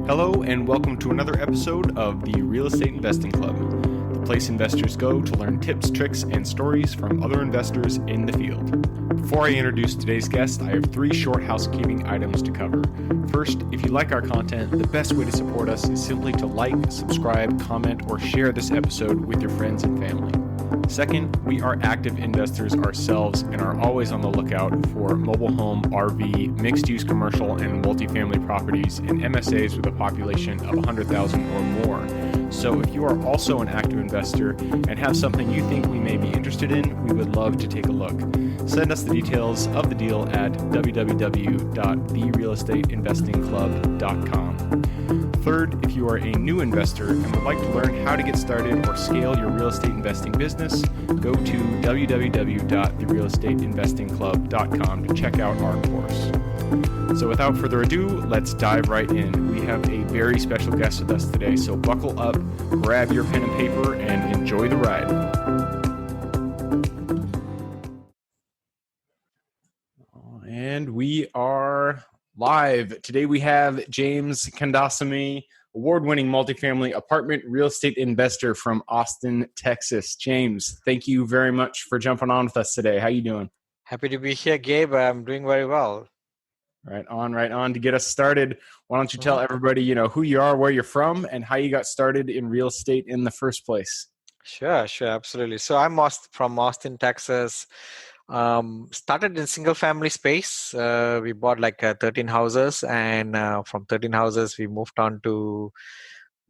Hello, and welcome to another episode of the Real Estate Investing Club, the place investors go to learn tips, tricks, and stories from other investors in the field. Before I introduce today's guest, I have three short housekeeping items to cover. First, if you like our content, the best way to support us is simply to like, subscribe, comment, or share this episode with your friends and family. Second, we are active investors ourselves and are always on the lookout for mobile home, RV, mixed-use commercial, and multifamily properties in MSAs with a population of 100,000 or more. So if you are also an active investor and have something you think we may be interested in, we would love to take a look. Send us the details of the deal at www.therealestateinvestingclub.com. Third, if you are a new investor and would like to learn how to get started or scale your real estate investing business, go to www.therealestateinvestingclub.com to check out our course. So without further ado, let's dive right in. We have a very special guest with us today, so buckle up, grab your pen and paper, and enjoy the ride. And we are live. Today we have James Kandsamy, award-winning multifamily apartment real estate investor from Austin, Texas. James, thank you very much for jumping on with us today. How you doing? Happy to be here, Gabe. I'm doing very well. Right on, right on. To get us started, why don't you tell everybody, who you are, where you're from, and how you got started in real estate in the first place? Sure, absolutely. So I'm from Austin, Texas. Started in single family space. We bought like 13 houses, and from 13 houses we moved on to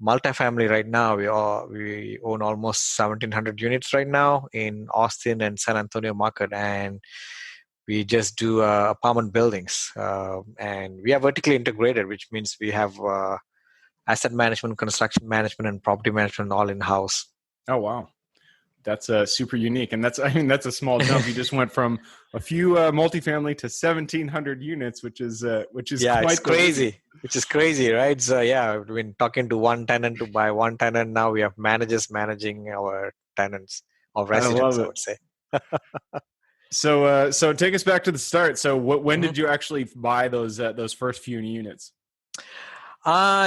multifamily. Right now we own almost 1,700 units right now in Austin and San Antonio market, and we just do apartment buildings, and we are vertically integrated, which means we have asset management, construction management, and property management all in house. Oh wow. That's super unique, and that's a small jump. You just went from a few multifamily to 1,700 units, which is quite it's crazy. Which is crazy, right? So we've been talking to one tenant to buy one tenant. Now we have managers managing our tenants or residents, I would say. So take us back to the start. So when did you actually buy those first few units?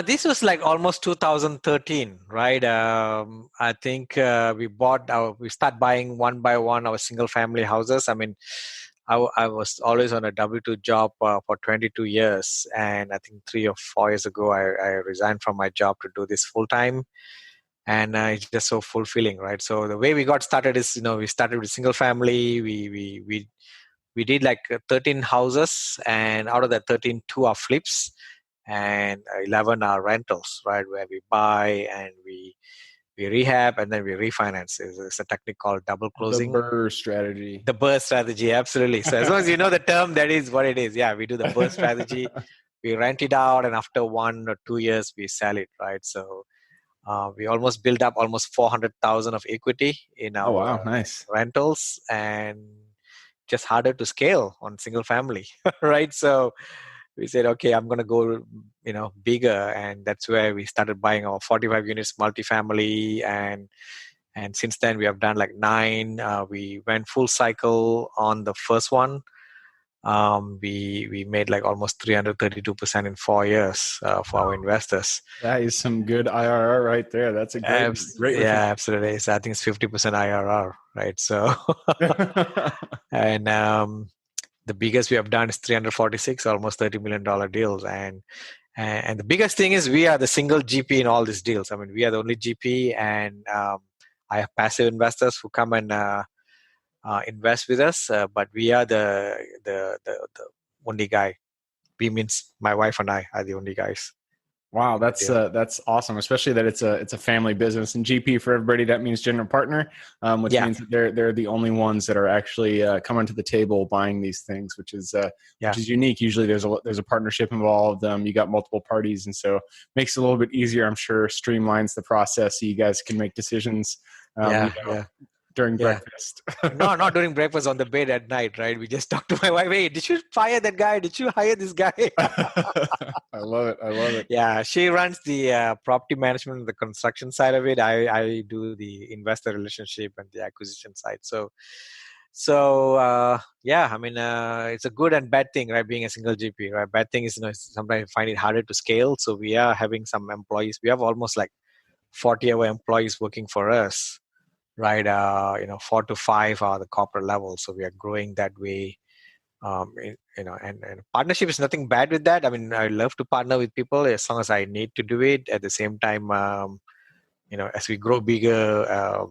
This was like almost 2013, right? I think we start buying one by one our single family houses. I mean, I was always on a W-2 job for 22 years. And I think 3 or 4 years ago, I resigned from my job to do this full time. And it's just so fulfilling, right? So the way we got started is, we started with single family. We did like 13 houses, and out of that 13, 2 are flips, and 11 are rentals, right? Where we buy and we rehab and then we refinance. It's a technique called double closing. The BRRRR strategy. The BRRRR strategy, absolutely. So as long as you know the term, that is what it is. Yeah, we do the BRRRR strategy. We rent it out, and after 1 or 2 years, we sell it, right? So we almost built up almost 400,000 of equity in our nice rentals, and just harder to scale on single family, right? So we said, okay, I'm going to go, bigger. And that's where we started buying our 45 units multifamily. And since then we have done like 9. We went full cycle on the first one. We made like almost 332% in 4 years for our investors. That is some good IRR right there. That's a great return. Yeah, absolutely. So I think it's 50% IRR, right? So, and the biggest we have done is 346, almost $30 million deals. And the biggest thing is we are the single GP in all these deals. I mean, we are the only GP, and I have passive investors who come and invest with us, but we are the only guy. We means my wife and I are the only guys. Wow, that's awesome, especially that it's a family business. And GP, for everybody, that means general partner, which means that they're the only ones that are actually coming to the table buying these things, which is unique. Usually there's a partnership involved. You got multiple parties, and so makes it a little bit easier. I'm sure streamlines the process so you guys can make decisions. During breakfast. No, not during breakfast, on the bed at night, right? We just talk to my wife, hey, did you fire that guy? Did you hire this guy? I love it. Yeah, she runs the property management and the construction side of it. I do the investor relationship and the acquisition side. So So I mean, it's a good and bad thing, right? Being a single GP, right? Bad thing is, sometimes you find it harder to scale. So we are having some employees. We have almost like 40 of our employees working for us, right? 4 to 5 are the corporate level. So we are growing that way. And partnership is nothing bad with that. I mean, I love to partner with people as long as I need to do it. At the same time, as we grow bigger, I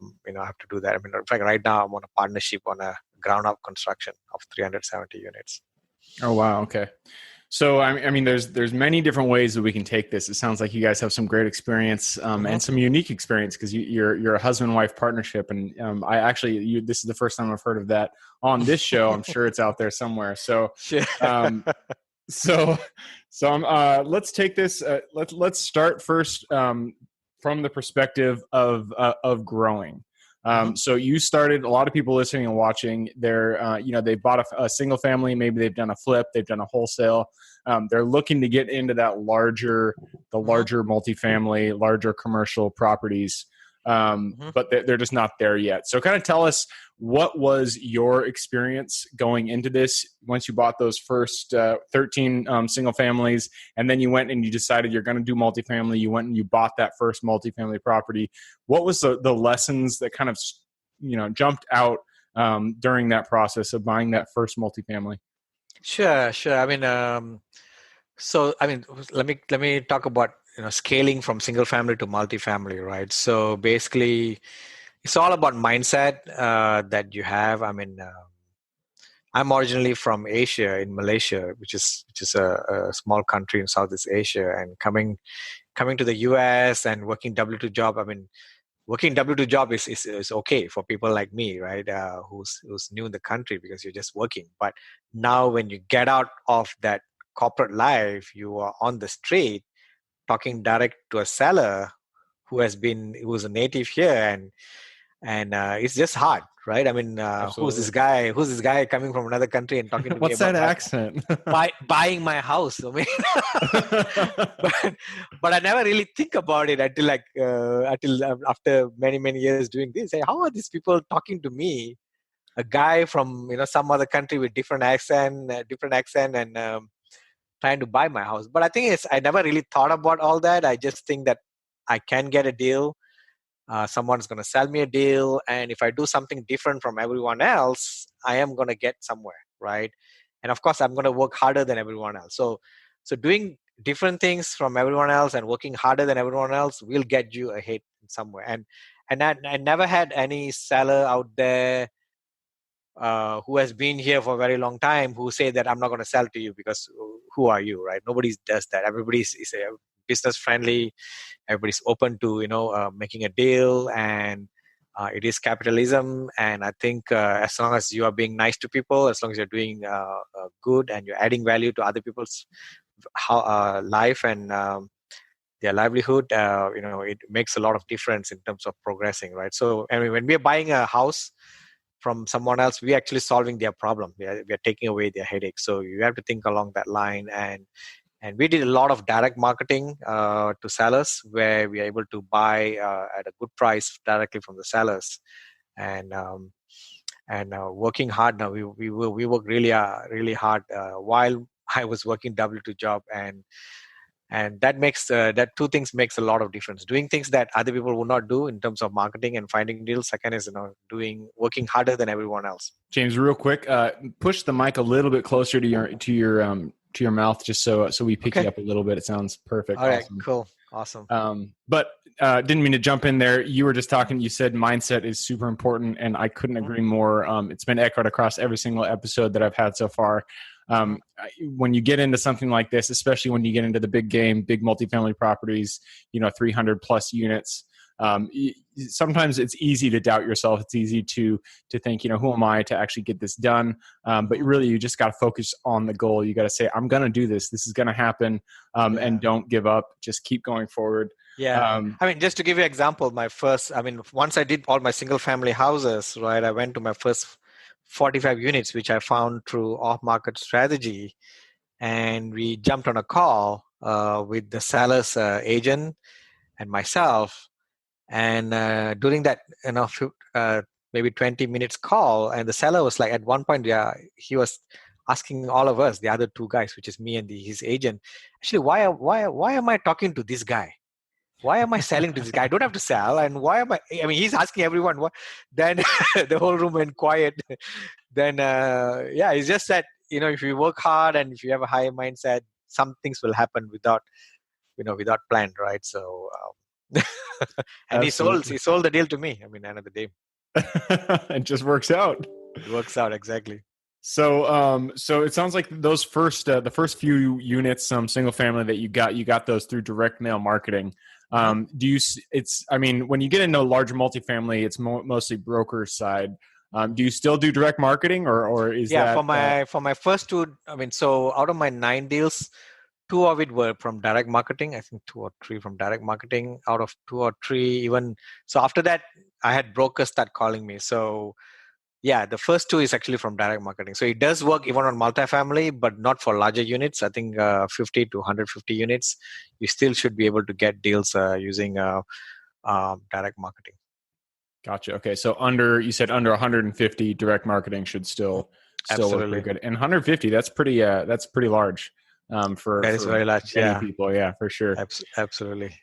have to do that. I mean, in fact, right now I'm on a partnership on a ground up construction of 370 units. Oh, wow. Okay. So, I mean, there's many different ways that we can take this. It sounds like you guys have some great experience and some unique experience because you're a husband-wife partnership. And this is the first time I've heard of that on this show. I'm sure it's out there somewhere. So, Sure. so let's take this. Let's start first from the perspective of growing. So you started, a lot of people listening and watching, they bought a single family, maybe they've done a flip, they've done a wholesale. They're looking to get into the larger multifamily, larger commercial properties. But they're just not there yet. So kind of tell us, what was your experience going into this once you bought those first 13 single families, and then you went and you decided you're going to do multifamily. You went and you bought that first multifamily property. What was the lessons that kind of jumped out during that process of buying that first multifamily? Sure. I mean, let me talk about scaling from single family to multifamily, right? So basically, it's all about mindset that you have. I mean, I'm originally from Asia, in Malaysia, which is a small country in Southeast Asia, and coming to the US and working W2 job. I mean, working W2 job is okay for people like me, right? Who's new in the country, because you're just working. But now when you get out of that corporate life, you are on the street talking direct to a seller who's a native here, and it's just hard, right? I mean, who's this guy? Who's this guy coming from another country and talking to me What's about that accent? buying my house? I mean, but I never really think about it until after many years doing this. Hey, how are these people talking to me? A guy from some other country with different accent, and trying to buy my house. But I think I never really thought about all that. I just think that I can get a deal. Someone's going to sell me a deal, and if I do something different from everyone else, I am going to get somewhere, right? And of course, I'm going to work harder than everyone else. So doing different things from everyone else and working harder than everyone else will get you ahead somewhere. And I never had any seller out there who has been here for a very long time who say that I'm not going to sell to you because who are you, right? Nobody does that. Everybody is business friendly. Everybody's open to making a deal, and it is capitalism. And I think as long as you are being nice to people, as long as you're doing good and you're adding value to other people's life and their livelihood, it makes a lot of difference in terms of progressing, right? So I mean, when we are buying a house from someone else, we're actually solving their problem. We are taking away their headache. So you have to think along that line. And we did a lot of direct marketing to sellers, where we are able to buy at a good price directly from the sellers, and working hard now. We work really hard while I was working W2 job, and that makes that two things makes a lot of difference. Doing things that other people would not do in terms of marketing and finding deals. Second is working harder than everyone else. James, real quick, push the mic a little bit closer to your mouth, just so we pick you up a little bit. It sounds perfect. All right, cool, awesome. But didn't mean to jump in there. You were just talking. You said mindset is super important, and I couldn't agree more. It's been echoed across every single episode that I've had so far. When you get into something like this, especially when you get into the big game, big multifamily properties, 300 plus units, sometimes it's easy to doubt yourself. It's easy to think, who am I to actually get this done? But really, you just got to focus on the goal. You got to say, I'm going to do this. This is going to happen. And don't give up. Just keep going forward. Yeah. I mean, just to give you an example, once I did all my single family houses, right, I went to my first 45 units, which I found through off-market strategy. And we jumped on a call with the seller's agent and myself. And during that, maybe 20 minutes call, and the seller was like, at one point, yeah, he was asking all of us, the other two guys, which is me and his agent, actually, why am I talking to this guy? Why am I selling to this guy? I don't have to sell. And why am I mean, he's asking everyone what. Then the whole room went quiet. Then, yeah, it's just that, if you work hard and if you have a high mindset, some things will happen without plan, right? So, and Absolutely. he sold the deal to me. I mean, end of the day, It just works out. it works out exactly. So it sounds like the first few units, some single family that you got those through direct mail marketing. I mean, when you get into larger multifamily, it's mostly broker side. Do you still do direct marketing, or is Yeah, that for my first two, I mean, so out of my 9 deals, two of it were from direct marketing. I think two or three from direct marketing. Out of two or three, even so, after that, I had brokers start calling me. So yeah, the first two is actually from direct marketing. So it does work even on multifamily, but not for larger units. I think 50 to 150 units, you still should be able to get deals using direct marketing. Gotcha? Okay, so you said under 150, direct marketing should still work pretty good. And 150, that's pretty large for That is very large. many Yeah, people. Yeah, for sure. Absolutely.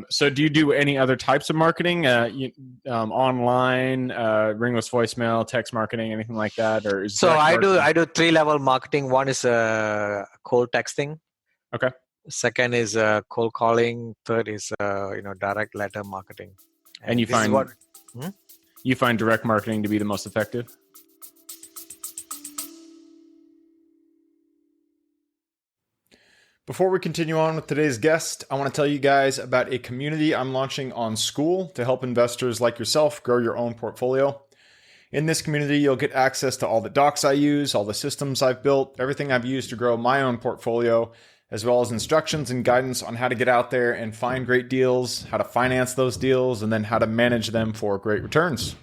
So do you do any other types of marketing, online, ringless voicemail, text marketing, anything like that? Or is So I marketing? do 3-level marketing. One is cold texting. Okay. Second is cold calling. Third is direct letter marketing. And you find direct marketing to be the most effective? Before we continue on with today's guest, I want to tell you guys about a community I'm launching on School to help investors like yourself grow your own portfolio. In this community, you'll get access to all the docs I use, all the systems I've built, everything I've used to grow my own portfolio, as well as instructions and guidance on how to get out there and find great deals, how to finance those deals, and then how to manage them for great returns.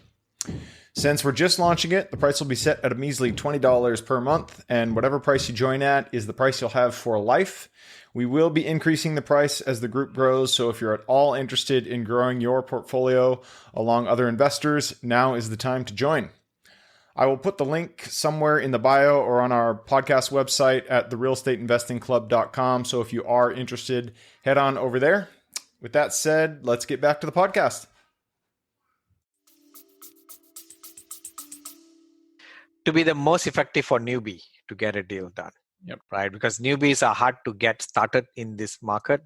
Since we're just launching it, the price will be set at a measly $20 per month, and whatever price you join at is the price you'll have for life. We will be increasing the price as the group grows, so if you're at all interested in growing your portfolio along other investors, now is the time to join. I will put the link somewhere in the bio or on our podcast website at therealestateinvestingclub.com, so if you are interested, head on over there. With that said, let's get back to the podcast. To be the most effective for newbie to get a deal done. Yep. Right? Because newbies are hard to get started in this market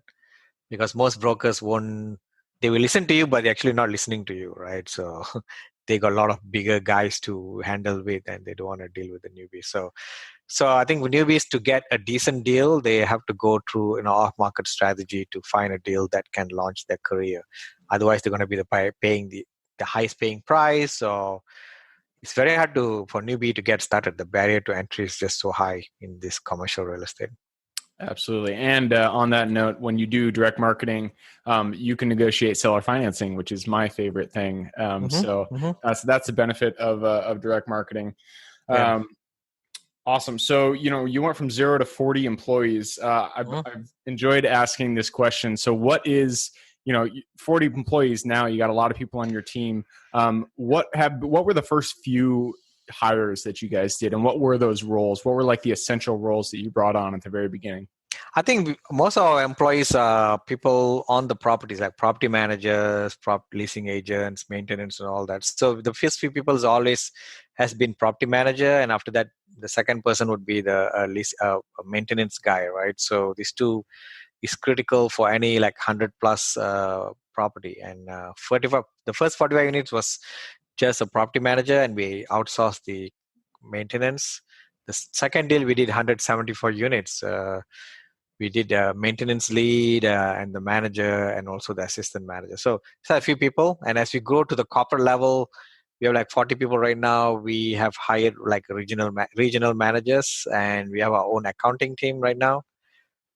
because most brokers they will listen to you, but they're actually not listening to you, right? So they got a lot of bigger guys to handle with and they don't want to deal with the newbies. So I think with newbies, to get a decent deal, they have to go through an off-market strategy to find a deal that can launch their career. Otherwise, they're going to be paying the highest paying price, or it's very hard for newbie to get started. The barrier to entry is just so high in this commercial real estate. Absolutely. And on that note, when you do direct marketing, you can negotiate seller financing, which is my favorite thing. That's the benefit of direct marketing. Yeah. Awesome. So, you went from 0 to 40 employees. I've enjoyed asking this question. So what is, 40 employees now, you got a lot of people on your team. What were the first few hires that you guys did, and what were those roles? What were like the essential roles that you brought on at the very beginning? I think most of our employees are people on the properties, like property managers, leasing agents, maintenance, and all that. So the first few people has been property manager, and after that, the second person would be the maintenance guy, right? So these two is critical for any like 100 plus property. And the first 45 units was just a property manager, and we outsourced the maintenance. The second deal we did 174 units. We did a maintenance lead and the manager and also the assistant manager. So a few people. And as we grow to the corporate level, we have like 40 people right now. We have hired like regional managers, and we have our own accounting team right now.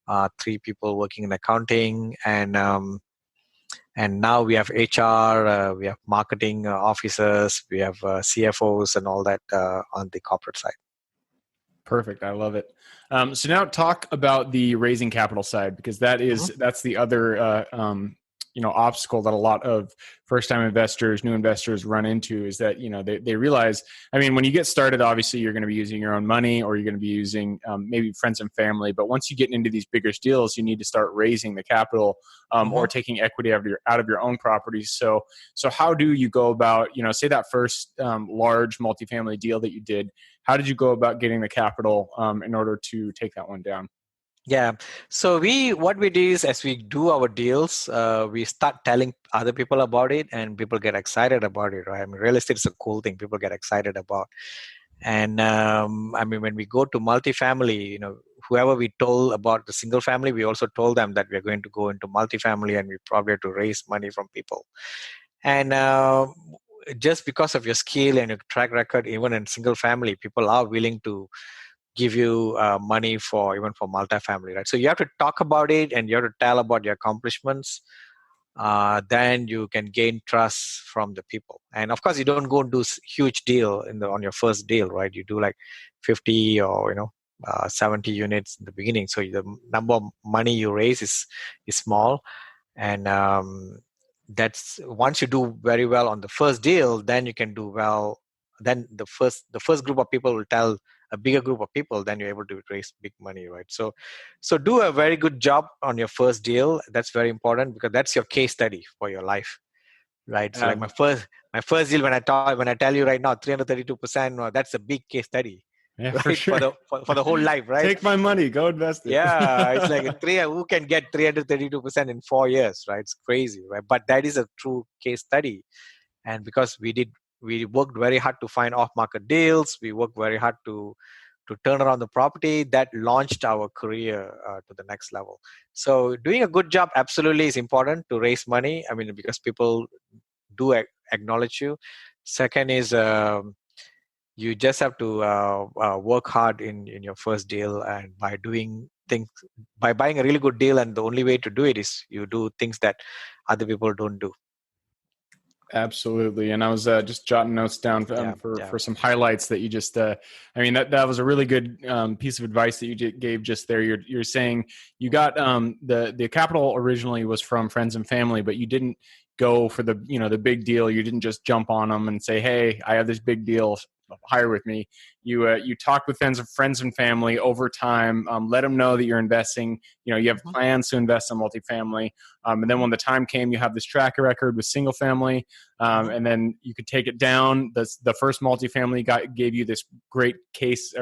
3 people working in accounting, and now we have HR, we have marketing officers, we have CFOs and all that on the corporate side. Perfect. I love it. So now talk about the raising capital side, because that's the other obstacle that a lot of first-time investors, new investors run into is that, they realize, I mean, when you get started, obviously you're going to be using your own money, or you're going to be using maybe friends and family. But once you get into these bigger deals, you need to start raising the capital or taking equity out of your own properties. So how do you go about, say that first large multifamily deal that you did, how did you go about getting the capital in order to take that one down? Yeah. So what we do is, as we do our deals, we start telling other people about it, and people get excited about it, right? I mean, real estate is a cool thing. People get excited about. And I mean, when we go to multifamily, whoever we told about the single family, we also told them that we're going to go into multifamily, and we probably have to raise money from people. And just because of your skill and your track record, even in single family, people are willing to give you money for even for multifamily, right? So you have to talk about it, and you have to tell about your accomplishments. Then you can gain trust from the people. And of course, you don't go and do huge deal on your first deal, right? You do like 50 or 70 units in the beginning. So the number of money you raise is small, and that's once you do very well on the first deal, then you can do well. Then the first group of people will tell a bigger group of people, then you're able to raise big money, right? So do a very good job on your first deal. That's very important, because that's your case study for your life, right? So like my first deal, when I tell you right now 332%, that's a big case study, Yeah, right? for sure. For the whole life, right? Take my money, go invest it. Yeah, it's like who can get 332% in 4 years, right? It's crazy, right? But that is a true case study. And because we worked very hard to find off-market deals, we worked very hard to turn around the property, that launched our career to the next level. So doing a good job absolutely is important to raise money. I mean, because people do acknowledge you. Second is you just have to work hard in your first deal, and by buying a really good deal, and the only way to do it is you do things that other people don't do. Absolutely. And I was just jotting notes down for some highlights that you just, I mean, that was a really good piece of advice that you gave just there. You're saying you got the capital originally was from friends and family, but you didn't go for the big deal. You didn't just jump on them and say, hey, I have this big deal, hire with me. You talk with friends and family over time. Let them know that you're investing. You have plans to invest in multifamily, and then when the time came, you have this track record with single family, and then you could take it down. The first multifamily gave you this great case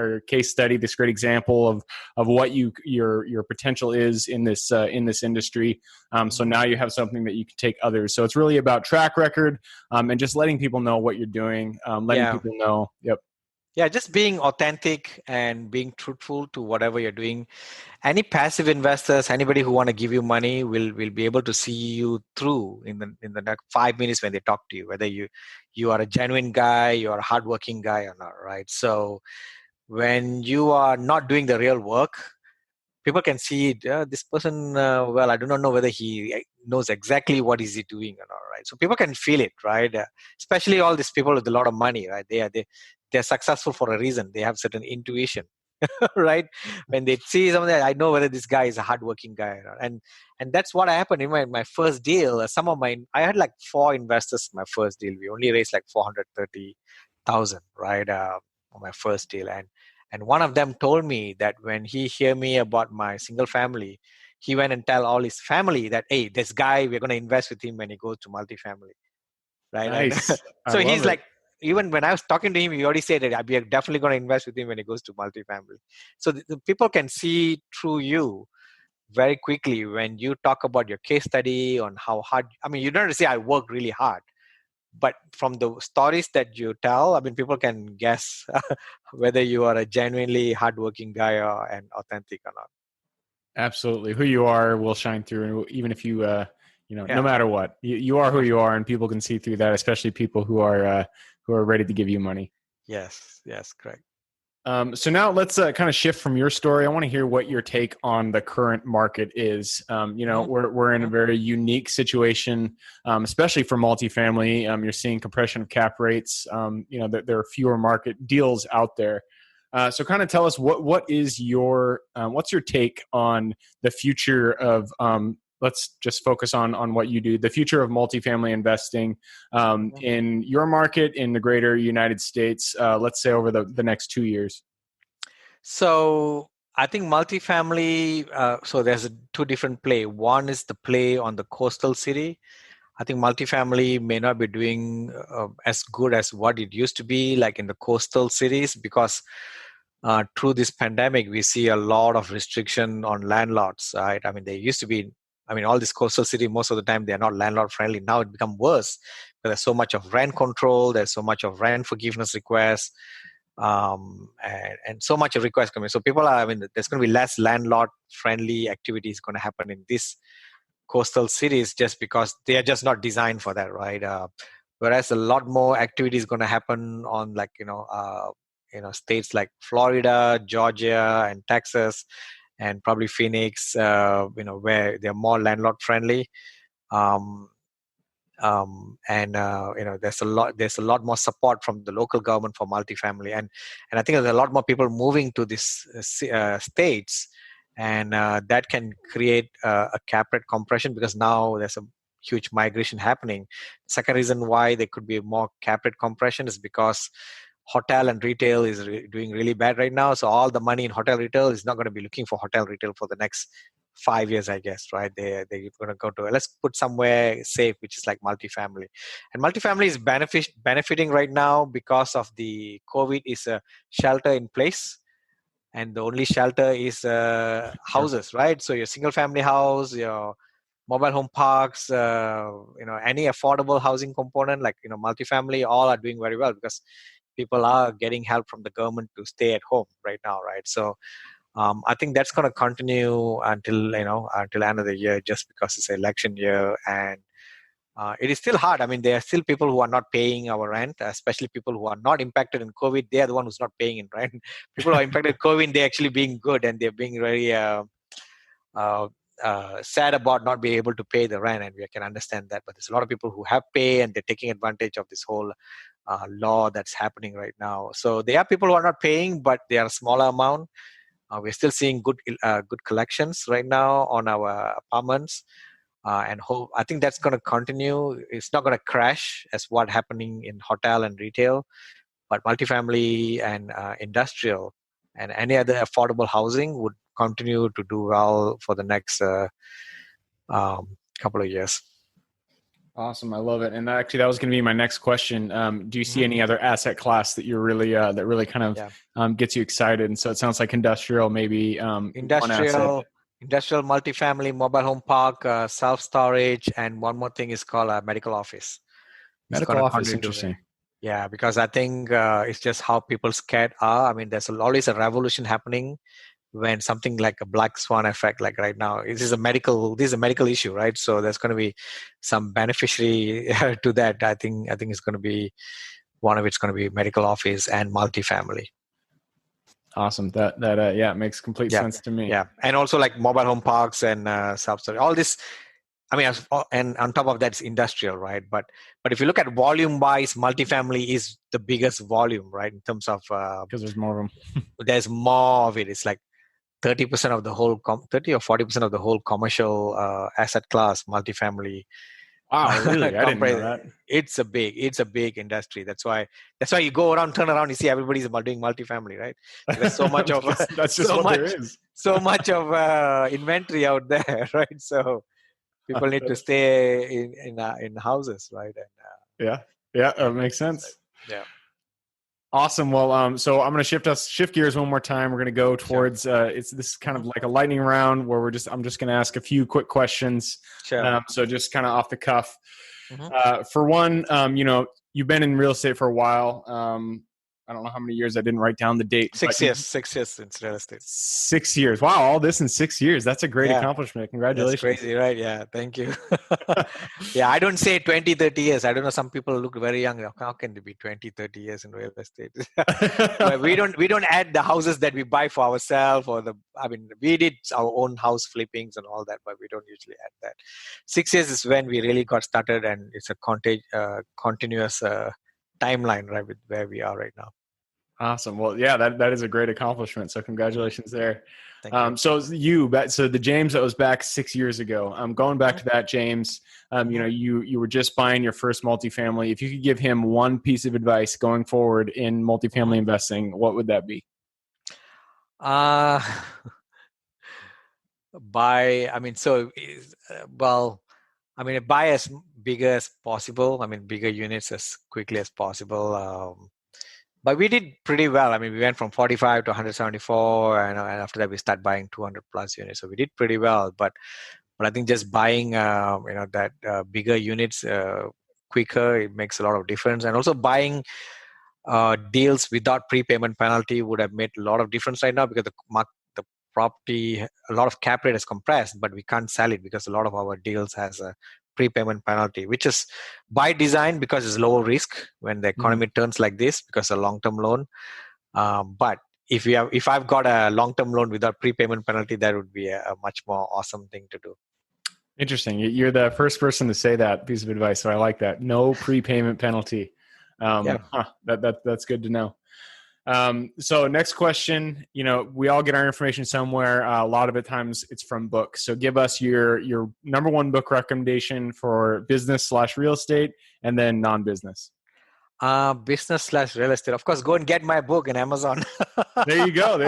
study, this great example of what your potential is in this industry. So now you have something that you can take others. So it's really about track record and just letting people know what you're doing, letting people know. Yep. Yeah, just being authentic and being truthful to whatever you're doing. Any passive investors, anybody who want to give you money will be able to see you through in the next 5 minutes when they talk to you, whether you are a genuine guy, you are a hardworking guy or not, right? So when you are not doing the real work, people can see it. This person, well, I do not know whether he knows exactly what is he doing or not, right? So people can feel it, right? Especially all these people with a lot of money, right? They're successful for a reason. They have certain intuition, right? When they see something, I know whether this guy is a hardworking guy or not. And that's what happened in my first deal. I had like 4 investors in my first deal. We only raised like 430,000, right? On my first deal. And one of them told me that when he hear me about my single family, he went and tell all his family that, hey, this guy, we're going to invest with him when he goes to multifamily, right? Nice. And I so love he's it. like, even when I was talking to him, he already said that we are definitely going to invest with him when he goes to multifamily. So the people can see through you very quickly when you talk about your case study on how hard. I mean, you don't have to say I work really hard, but from the stories that you tell, I mean, people can guess whether you are a genuinely hardworking guy and authentic or not. Absolutely. Who you are will shine through. And even if no matter what, you are who you are, and people can see through that, especially people who are ready to give you money. Yes, correct. So now let's kind of shift from your story. I want to hear what your take on the current market is. We're in a very unique situation, especially for multifamily. You're seeing compression of cap rates. There are fewer market deals out there. So kind of tell us what's your take on the future of let's just focus on what you do, the future of multifamily investing in your market in the greater United States, let's say over the next 2 years. So I think multifamily, so there's two different play. One is the play on the coastal city. I think multifamily may not be doing as good as what it used to be, like in the coastal cities, because through this pandemic, we see a lot of restriction on landlords, right? I mean, they used to be, I mean, all this coastal city, most of the time, they're not landlord friendly. Now it become worse. There's so much of rent control. There's so much of rent forgiveness requests, and so much of requests coming. So people are, I mean, there's going to be less landlord friendly activities going to happen in this coastal cities just because they are just not designed for that, right? Whereas a lot more activity is going to happen on, like, states like Florida, Georgia, and Texas, and probably Phoenix, where they're more landlord friendly. Um, there's a lot more support from the local government for multifamily, and I think there's a lot more people moving to these states, and that can create a cap rate compression because now there's a huge migration happening. Second reason why there could be more cap rate compression is because hotel and retail is doing really bad right now. So all the money in hotel retail is not going to be looking for hotel retail for the next 5 years, I guess, right? They're going to go to, let's put somewhere safe, which is like multifamily. And multifamily is benefiting right now because of the COVID is a shelter in place. And the only shelter is houses, right? So your single family house, your mobile home parks, any affordable housing component like, multifamily, all are doing very well because people are getting help from the government to stay at home right now, right? So I think that's going to continue until end of the year, just because it's an election year, and it is still hard. I mean, there are still people who are not paying our rent, especially people who are not impacted in COVID. They are the one who's not paying in rent. People who are impacted in COVID, they're actually being good, and they're being very sad about not being able to pay the rent, and we can understand that. But there's a lot of people who have pay, and they're taking advantage of this whole law that's happening right now. So there are people who are not paying, but they are a smaller amount. We're still seeing good collections right now on our apartments, and hope I think that's going to continue. It's not going to crash as what happening in hotel and retail, but multifamily and industrial and any other affordable housing would continue to do well for the next couple of years. Awesome, I love it. And actually, that was going to be my next question. Do you see any other asset class that you're really that really kind of gets you excited? And so it sounds like industrial, maybe industrial, multifamily, mobile home park, self storage, and one more thing is called a medical office. Medical office, interesting. Yeah, because I think it's just how people scared are. I mean, there's always a revolution happening when something like a black swan effect, like right now, this is a medical issue, right? So there's going to be some beneficiary to that. I think it's going to be one of it's going to be medical office and multifamily. Awesome. That makes complete sense to me. Yeah, and also like mobile home parks and self-storage, all this. I mean, and on top of that, it's industrial, right? But if you look at volume-wise, multifamily is the biggest volume, right? In terms of because there's more of them. There's more of it. It's like 30% of the whole 30 or 40% of the whole commercial asset class, multifamily. Wow, really? I didn't know that. It's a big industry. That's why you go around, turn around, you see everybody's doing multifamily, right? There's so much of that's just what there is. So much of inventory out there, right? So people need to stay in houses, right? And that makes sense. Yeah. Awesome. Well, so I'm going to shift gears one more time. We're going to go towards this is kind of like a lightning round where I'm just going to ask a few quick questions. Sure. So just kind of off the cuff. For one, you've been in real estate for a while. I don't know how many years. I didn't write down the date. 6 years. 6 years in real estate. 6 years. Wow, all this in 6 years. That's a great accomplishment. Congratulations. That's crazy, right? Yeah, thank you. Yeah, I don't say 20, 30 years. I don't know. Some people look very young. How can they be 20, 30 years in real estate? But we don't add the houses that we buy for ourselves we did our own house flippings and all that, but we don't usually add that. 6 years is when we really got started, and it's a continuous timeline, right, with where we are right now. Awesome. Well, yeah, that is a great accomplishment. So congratulations there. Thank you. So the James that was back 6 years ago, going back to that James, you were just buying your first multifamily. If you could give him one piece of advice going forward in multifamily investing, what would that be? Buy, I mean, buy as bigger as possible. I mean, bigger units as quickly as possible. But we did pretty well. I mean, we went from 45 to 174, and after that we start buying 200 plus units. So we did pretty well. But I think just buying, that bigger units quicker, it makes a lot of difference. And also buying deals without prepayment penalty would have made a lot of difference right now, because the property, a lot of cap rate is compressed, but we can't sell it because a lot of our deals has a prepayment penalty, which is by design because it's lower risk when the economy turns like this, because a long-term loan. But if I've got a long-term loan without prepayment penalty, that would be a much more awesome thing to do. Interesting. You're the first person to say that piece of advice, so I like that. No prepayment penalty. That's good to know. So next question, we all get our information somewhere. A lot of it times it's from books. So give us your number one book recommendation for business/real estate, and then non-business. Business/real estate. Of course, go and get my book in Amazon. There you go.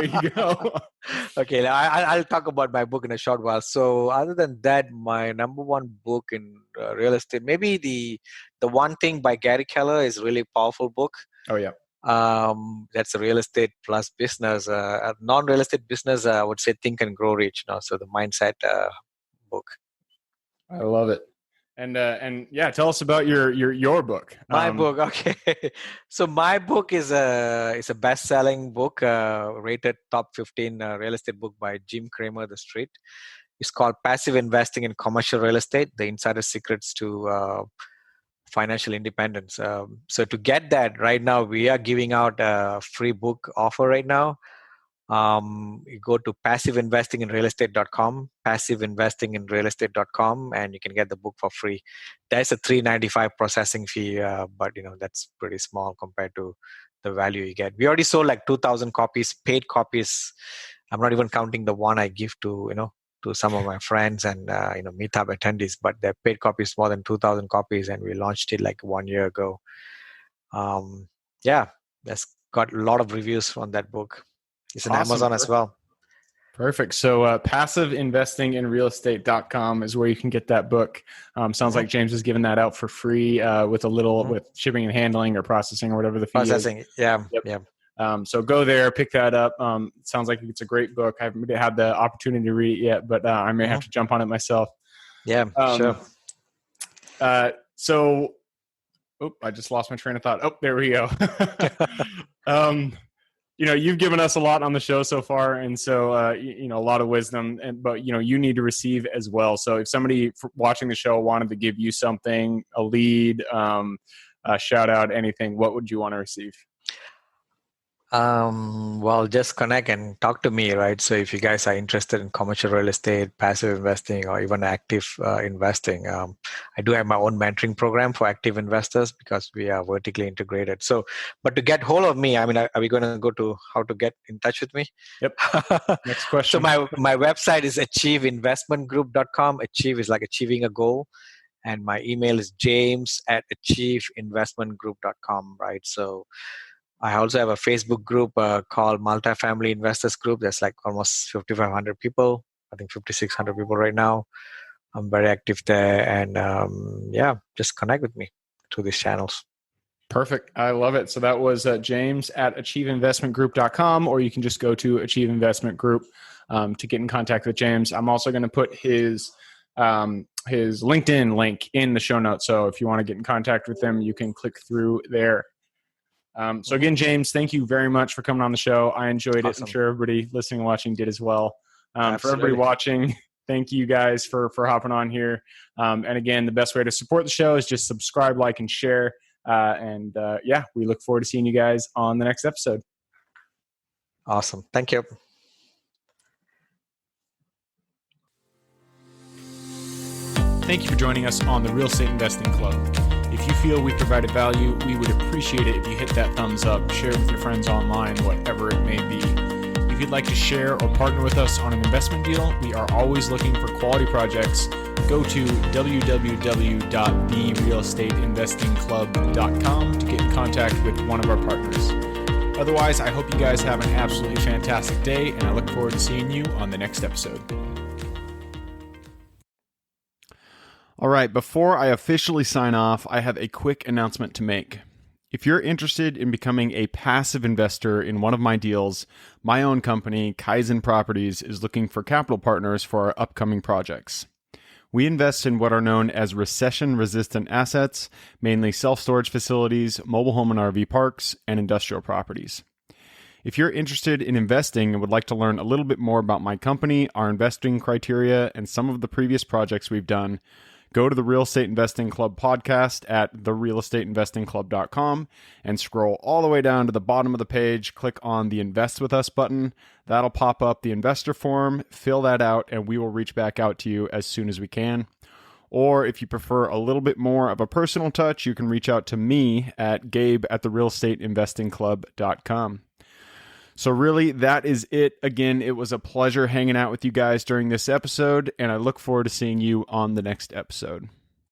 Okay, I'll talk about my book in a short while. So other than that, my number one book in real estate, maybe the One Thing by Gary Keller is a really powerful book. Oh yeah. That's a real estate plus business. Non-real estate business, I would say Think and Grow Rich. So the mindset book. I love it. And yeah, tell us about your book. My book, okay. So my book is a best-selling book, rated top 15 real estate book by Jim Cramer, The Street. It's called Passive Investing in Commercial Real Estate: The Insider Secrets to Financial Independence. So to get that, right now we are giving out a free book offer right now. You go to passiveinvestinginrealestate.com, passiveinvestinginrealestate.com, and you can get the book for free. There's a $3.95 processing fee, but that's pretty small compared to the value you get. We already sold like 2,000 copies, paid copies. I'm not even counting the one I give to to some of my friends and meetup attendees, but the paid copies more than 2,000 copies, and we launched it like 1 year ago. That's got a lot of reviews on that book. It's on Amazon as well. Perfect. So passiveinvestinginrealestate.com is where you can get that book. Sounds like James is giving that out for free with a little with shipping and handling or processing or whatever the fee is. Yeah. So go there, pick that up. Sounds like it's a great book. I haven't had the opportunity to read it yet, but I may have to jump on it myself. Yeah, sure. I just lost my train of thought. Oh, there we go. You've given us a lot on the show so far, and so a lot of wisdom. But you need to receive as well. So if somebody watching the show wanted to give you something, a lead, a shout out, anything, what would you want to receive? Well, just connect and talk to me, right? So if you guys are interested in commercial real estate, passive investing, or even active investing, I do have my own mentoring program for active investors because we are vertically integrated. So, but to get hold of me, I mean, are we going to go to how to get in touch with me? Yep. Next question. So my website is achieveinvestmentgroup.com. Achieve is like achieving a goal. And my email is james@achieveinvestmentgroup.com, right? So I also have a Facebook group called Multifamily Investors Group. There's like almost 5,500 people. I think 5,600 people right now. I'm very active there. And just connect with me through these channels. Perfect. I love it. So that was James at achieveinvestmentgroup.com, or you can just go to Achieve Investment Group to get in contact with James. I'm also going to put his LinkedIn link in the show notes. So if you want to get in contact with him, you can click through there. So again, James, thank you very much for coming on the show. I enjoyed it. Awesome. I'm sure everybody listening and watching did as well. For everybody watching, thank you guys for hopping on here. And again, the best way to support the show is just subscribe, like, and share. We look forward to seeing you guys on the next episode. Awesome. Thank you. Thank you for joining us on the Real Estate Investing Club. If you feel we provided value, we would appreciate it if you hit that thumbs up, share it with your friends online, whatever it may be. You If you'd like to share or partner with us on an investment deal, we are always looking for quality projects. Go to www.therealestateinvestingclub.com to get in contact with one of our partners. Otherwise, I hope you guys have an absolutely fantastic day, and I look forward to seeing you on the next episode. All right, before I officially sign off, I have a quick announcement to make. If you're interested in becoming a passive investor in one of my deals, my own company, Kaizen Properties, is looking for capital partners for our upcoming projects. We invest in what are known as recession-resistant assets, mainly self-storage facilities, mobile home and RV parks, and industrial properties. If you're interested in investing and would like to learn a little bit more about my company, our investing criteria, and some of the previous projects we've done, go to the Real Estate Investing Club podcast at therealestateinvestingclub.com and scroll all the way down to the bottom of the page. Click on the Invest With Us button. That'll pop up the investor form. Fill that out, and we will reach back out to you as soon as we can. Or if you prefer a little bit more of a personal touch, you can reach out to me at gabe@therealestateinvestingclub.com. So really, that is it. Again, it was a pleasure hanging out with you guys during this episode, and I look forward to seeing you on the next episode.